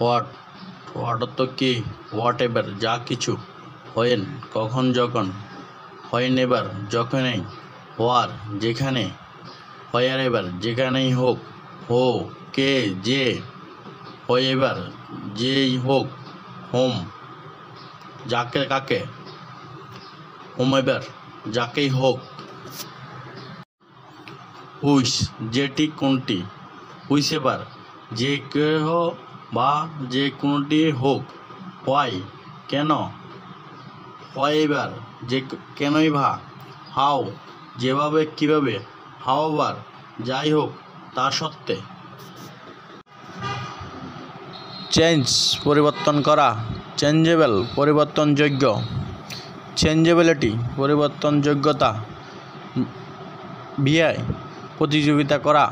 What what অর্থ কি, what ever যা কিছু, হোয়েন কখন যখন, হোয়েন এভার যখনই, হোয়ার যেখানে, হোয়ার এভার যেখানেই হোক, হো কে যে, হোয়েভার যেই হোক, হোম যাকে কাকে, হোমেভার যাকেই হোক, হুইচ যেটি কোনটি, হুইচেভার যে কেহ বা যে কোনোটি হোক, হোয়াই কেন, হোয়াইভার যে কেনই বা, হাউ যেভাবে কিভাবে, হাউএভার যাই হোক তা সত্ত্বে, চেঞ্জ পরিবর্তন করা, চেঞ্জেবল পরিবর্তনযোগ্য, চেঞ্জেবিলিটি পরিবর্তনযোগ্যতা, ভিআই প্রতিযোগিতা করা,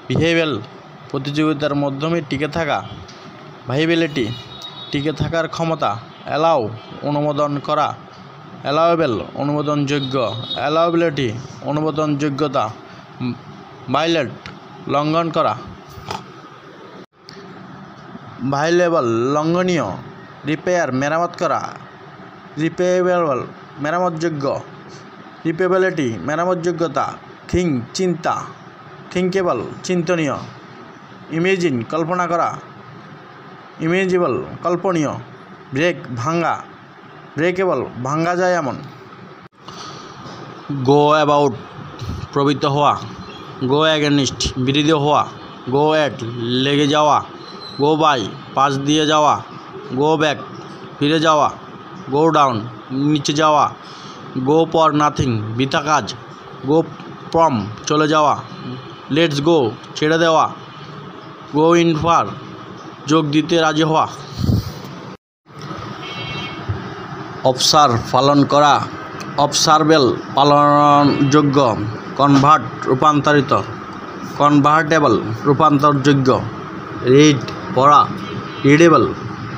বিহেভিয়ার প্রতিযোগিতার মাধ্যমে টিকে থাকা, ভাইবিলিটি টিকে থাকার ক্ষমতা, অ্যালাউ অনুমোদন করা, অ্যালাউয়েবল অনুমোদনযোগ্য, অ্যালাউবিলিটি অনুমোদনযোগ্যতা, ভায়োলেট লঙ্ঘন করা, ভায়োলেবল লঙ্ঘনীয়, রিপেয়ার মেরামত করা, রিপেয়ারেবল মেরামতযোগ্য, রিপেয়াবিলিটি মেরামতযোগ্যতা, থিঙ্ক চিন্তা, থিঙ্কেবল চিন্তনীয়, ইমেজিন কল্পনা করা, ইমেজিবল কল্পনীয়, ব্রেক ভাঙ্গা, ব্রেকেবল ভাঙ্গা যায় এমন, গো অ্যাবাউট প্রবৃত্ত হওয়া, গো অ্যাগেনিস্ট বিরোধী হওয়া, গো অ্যাট লেগে যাওয়া, গো বাই পাশ দিয়ে যাওয়া, গো ব্যাক ফিরে যাওয়া, গো ডাউন নিচে যাওয়া, গো ফর নাথিং বৃথা কাজ, গো ফ্রম চলে যাওয়া, লেটস গো ছেড়ে দেওয়া, গো ইন ফর যোগ দিতে রাজি হওয়া, অবসার্ভ পালন করা, অবসার্ভেবল পালনযোগ্য, কনভার্ট রূপান্তরিত, কনভার্টেবল রূপান্তরযোগ্য, রিড পড়া, রিডেবল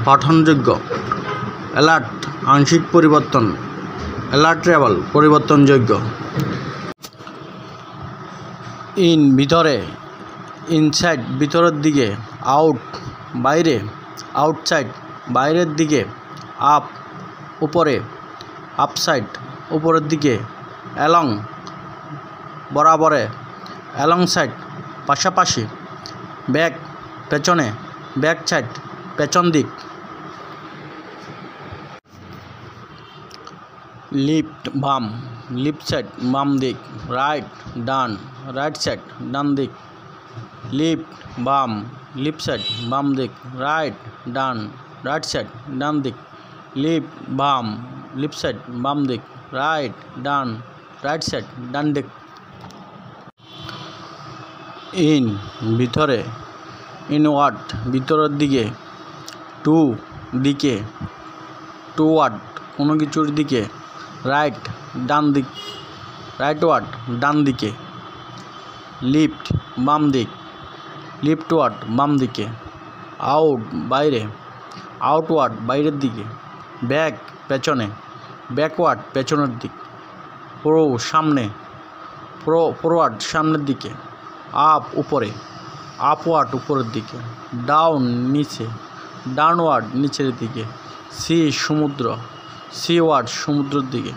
পঠনযোগ্য, অ্যালার্ট আংশিক পরিবর্তন, অ্যালার্টেবল পরিবর্তনযোগ্য, ইন ভিতরে, ইনসাইড ভিতরের দিকে, আউট বাইরে, আউটসাইড বাইরের দিকে, আপ উপরে, আপসাইড উপরের দিকে, অ্যালং বরাবরে, অ্যালংসাইড পাশাপাশি, ব্যাক পেছনে, ব্যাক সাইড পেছন দিক, লিফট বাম, লিফট সাইড বাম দিক, রাইট ডান, রাইট সাইড ডান দিক, লিফট বাম, লিফট সাইড বাম দিক, রাইট ডান, রাইট সাইড ডান দিক, লিফট বাম, লিফট সাইড বাম দিক, রাইট ডান, রাইট সাইড ডান দিক, ইন ভিতরে, ইনওয়ার্ড ভিতরের দিকে, টু দিকে, টুওয়ার্ড কোনো কিছুর দিকে, রাইট ডান দিক, রাইটওয়ার্ড ডান দিকে, লিফট বাম দিক, লিফটওয়ার্ড বাম দিকে, আউট বাইরে, আউটওয়ার্ড বাইরের দিকে, ব্যাক পেছনে, ব্যাকওয়ার্ড পেছনের দিক, প্রো সামনে, ফরওয়ার্ড সামনের দিকে, আপ উপরে, আপওয়ার্ড উপরের দিকে, ডাউন নিচে, ডাউনওয়ার্ড নিচের দিকে, সি সমুদ্র, সিওয়ার্ড সমুদ্রের দিকে।